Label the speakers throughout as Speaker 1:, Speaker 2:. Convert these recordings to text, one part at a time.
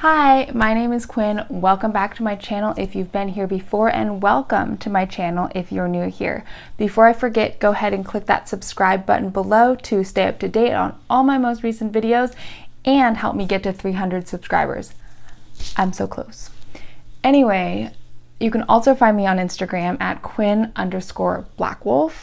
Speaker 1: Hi, my name is Quinn. Welcome back to my channel if you've been here before, and welcome to my channel if you're new here. Before I forget, go ahead and click that subscribe button below to stay up to date on all my most recent videos and help me get to 300 subscribers. I'm so close. Anyway, you can also find me on Instagram at Quinn_Blackwolf,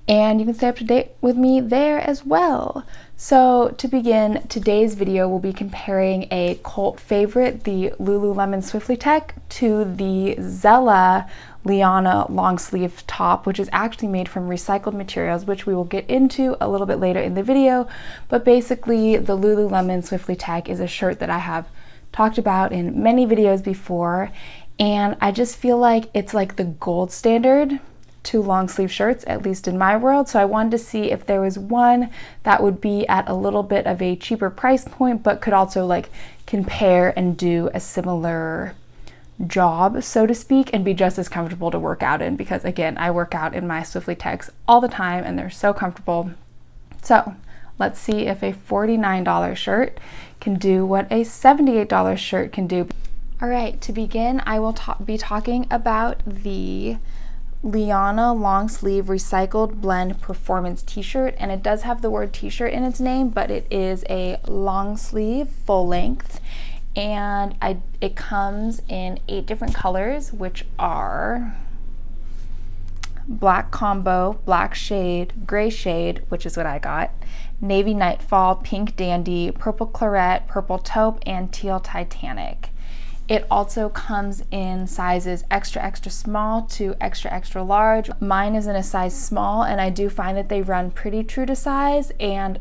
Speaker 1: and you can stay up to date with me there as well. So to begin, today's video will be comparing a cult favorite, the Lululemon Swiftly Tech, to the Zella Liana long sleeve top, which is actually made from recycled materials, which we will get into a little bit later in the video. But basically, the Lululemon Swiftly Tech is a shirt that I have talked about in many videos before, and I just feel like it's like the gold standard to long sleeve shirts, at least in my world. So I wanted to see if there was one that would be at a little bit of a cheaper price point, but could also like compare and do a similar job, so to speak, and be just as comfortable to work out in, because again, I work out in my Swiftly Techs all the time and they're so comfortable. So let's see if a $49 shirt can do what a $78 shirt can do. All right, to begin, I will be talking about the Liana long sleeve recycled blend performance t-shirt, and it does have the word t-shirt in its name, but it is a long sleeve full length, and it comes in 8 different colors, which are black combo, black shade, gray shade, which is what I got, navy nightfall, pink dandy, purple claret, purple taupe, and teal titanic. It also comes in sizes extra, extra small to extra, extra large. Mine is in a size small, and I do find that they run pretty true to size. And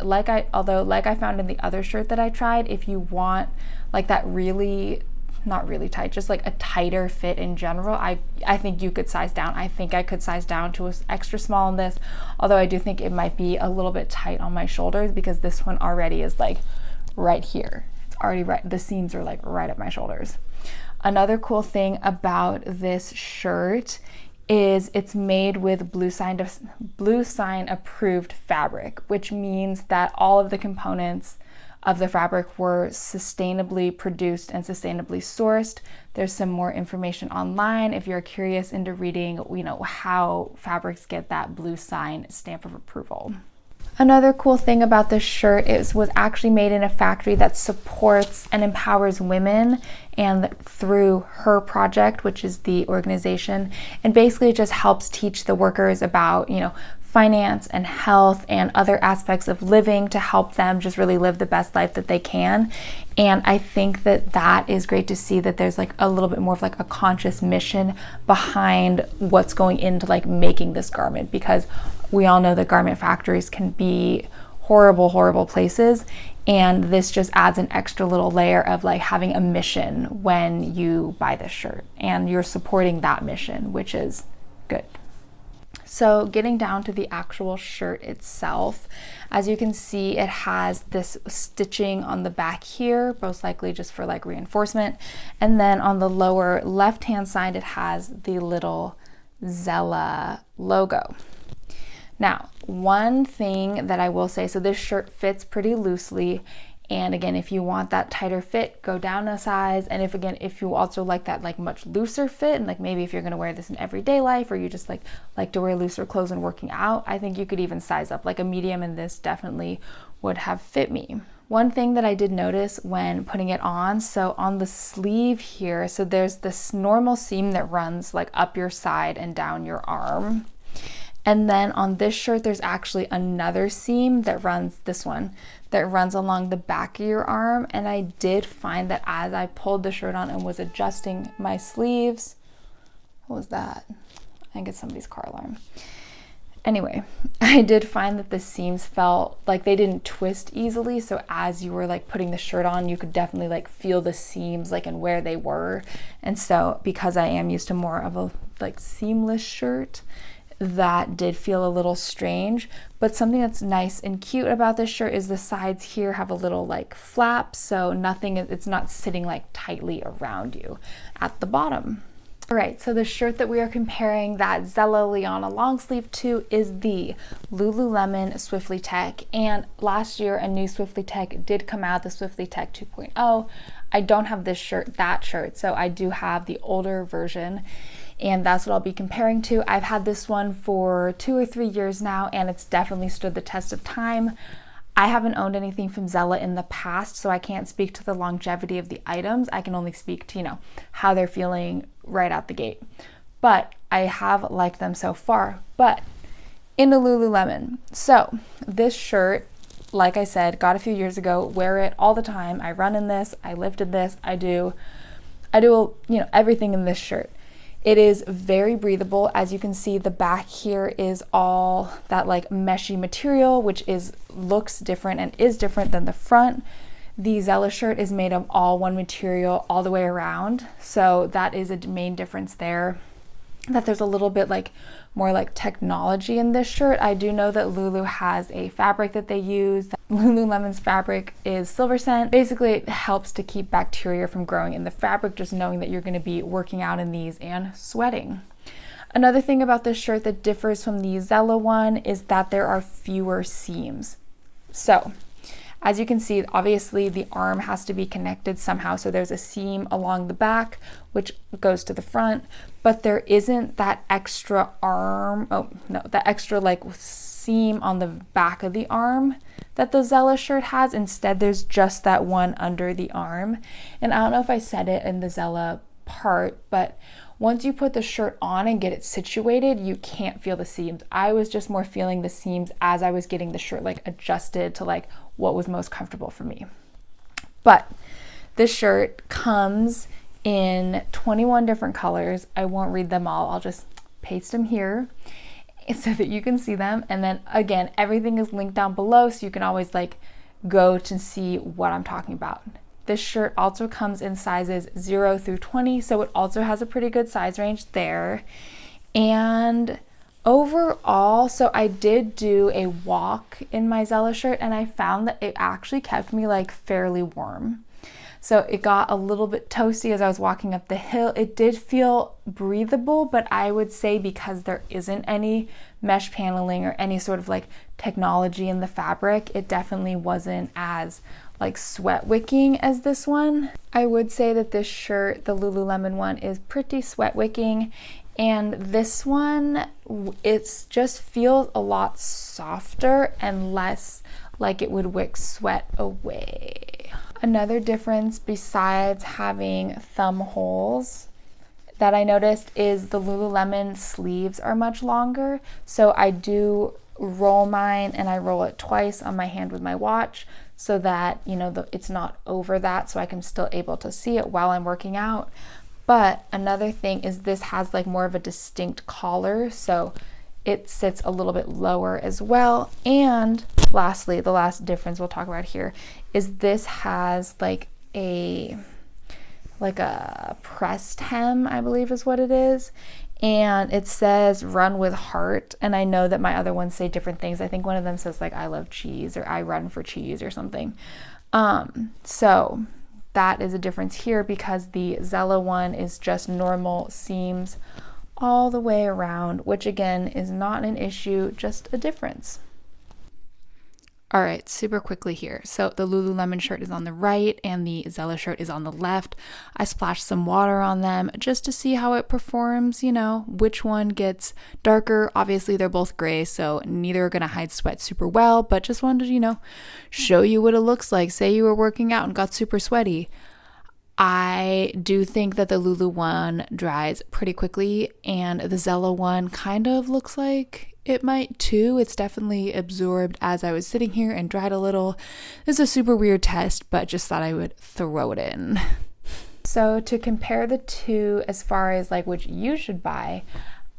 Speaker 1: although like I found in the other shirt that I tried, if you want like that really, not really tight, just like a tighter fit in general, I think you could size down. I think I could size down to an extra small in this, although I do think it might be a little bit tight on my shoulders because this one already is like right here. It's already right, the seams are like right at my shoulders. Another cool thing about this shirt is it's made with Blue Sign approved fabric, which means that all of the components of the fabric were sustainably produced and sustainably sourced. There's some more information online if you're curious into reading, how fabrics get that Blue Sign stamp of approval. Another cool thing about this shirt was actually made in a factory that supports and empowers women, and through Her Project, which is the organization, and basically it just helps teach the workers about, finance and health and other aspects of living to help them just really live the best life that they can. And I think that that is great to see, that there's like a little bit more of like a conscious mission behind what's going into like making this garment, because we all know that garment factories can be horrible, horrible places. And this just adds an extra little layer of like having a mission when you buy this shirt, and you're supporting that mission, which is good. So getting down to the actual shirt itself, as you can see, it has this stitching on the back here, most likely just for like reinforcement. And then on the lower left-hand side, it has the little Zella logo. Now, one thing that I will say, so this shirt fits pretty loosely. And again, if you want that tighter fit, go down a size. And if you also like that like much looser fit, and like maybe if you're gonna wear this in everyday life, or you just like to wear looser clothes and working out, I think you could even size up. Like a medium in this definitely would have fit me. One thing that I did notice when putting it on, so on the sleeve here, so there's this normal seam that runs like up your side and down your arm. And then on this shirt, there's actually another seam that runs, this one, that runs along the back of your arm. And I did find that as I pulled the shirt on and was adjusting my sleeves, what was that? I think it's somebody's car alarm. Anyway, I did find that the seams felt like they didn't twist easily. So as you were like putting the shirt on, you could definitely like feel the seams like and where they were. And so because I am used to more of a like seamless shirt, that did feel a little strange. But something that's nice and cute about this shirt is the sides here have a little like flap, so it's not sitting like tightly around you at the bottom. All right, so the shirt that we are comparing that Zella Liana long sleeve to is the Lululemon Swiftly Tech. And last year, a new Swiftly Tech did come out, the Swiftly Tech 2.0. I don't have that shirt, so I do have the older version, and that's what I'll be comparing to. I've had this one for 2 or 3 years now, and it's definitely stood the test of time. I haven't owned anything from Zella in the past, so I can't speak to the longevity of the items. I can only speak to, how they're feeling right out the gate. But I have liked them so far. But into Lululemon. So this shirt, like I said, got a few years ago, wear it all the time. I run in this, I lift in this, I do everything in this shirt. It is very breathable. As you can see, the back here is all that like meshy material, which looks different and is different than the front. The Zella shirt is made of all one material all the way around. So that is a main difference there, that there's a little bit more like technology in this shirt. I do know that Lulu has a fabric that they use. Lululemon's fabric is silver scent. Basically, it helps to keep bacteria from growing in the fabric, just knowing that you're going to be working out in these and sweating. Another thing about this shirt that differs from the Zella one is that there are fewer seams. So, as you can see, obviously the arm has to be connected somehow. So there's a seam along the back, which goes to the front, but there isn't that extra seam on the back of the arm that the Zella shirt has. Instead, there's just that one under the arm. And I don't know if I said it in the Zella part, but once you put the shirt on and get it situated, you can't feel the seams. I was just more feeling the seams as I was getting the shirt adjusted to what was most comfortable for me. But this shirt comes in 21 different colors. I won't read them all. I'll just paste them here so that you can see them. And then again, everything is linked down below, so you can always go to see what I'm talking about. This shirt also comes in sizes 0 through 20, so it also has a pretty good size range there. And overall, so I did do a walk in my Zella shirt, and I found that it actually kept me fairly warm. So it got a little bit toasty as I was walking up the hill. It did feel breathable, but I would say because there isn't any mesh paneling or any sort of technology in the fabric, it definitely wasn't as sweat wicking as this one. I would say that this shirt, the Lululemon one, is pretty sweat wicking, and this one, it just feels a lot softer and less like it would wick sweat away. Another difference besides having thumb holes that I noticed is the Lululemon sleeves are much longer. So I do roll mine, and I roll it twice on my hand with my watch, so that it's not over that, so I can still able to see it while I'm working out. But another thing is this has more of a distinct collar, so it sits a little bit lower as well. And lastly, the last difference we'll talk about here is this has a pressed hem, I believe is what it is. And it says run with heart, and I know that my other ones say different things. I think one of them says I love cheese, or I run for cheese, or something. So that is a difference here, because the Zella one is just normal seams all the way around, which again is not an issue, just a difference. All right, super quickly here. So the Lululemon shirt is on the right and the Zella shirt is on the left. I splashed some water on them just to see how it performs, which one gets darker. Obviously, they're both gray, so neither are going to hide sweat super well, but just wanted to, show you what it looks like. Say you were working out and got super sweaty. I do think that the Lulu one dries pretty quickly, and the Zella one kind of looks like it might too. It's definitely absorbed as I was sitting here and dried a little. It's a super weird test, but just thought I would throw it in. So to compare the two as far as which you should buy,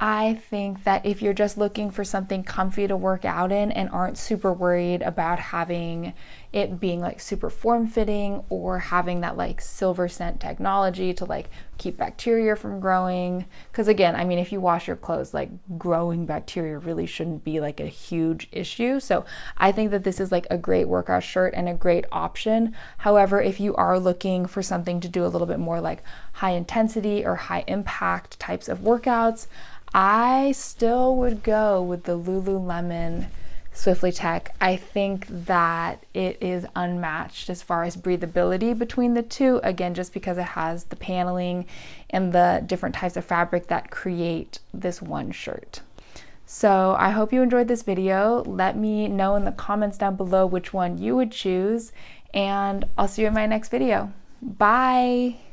Speaker 1: I think that if you're just looking for something comfy to work out in and aren't super worried about having it being super form-fitting or having that silver scent technology to keep bacteria from growing, because again, I mean, if you wash your clothes, growing bacteria really shouldn't be a huge issue. So I think that this is a great workout shirt and a great option. However, if you are looking for something to do a little bit more high intensity or high impact types of workouts, I still would go with the Lululemon Swiftly Tech. I think that it is unmatched as far as breathability between the two, again, just because it has the paneling and the different types of fabric that create this one shirt. So I hope you enjoyed this video. Let me know in the comments down below which one you would choose, and I'll see you in my next video. Bye!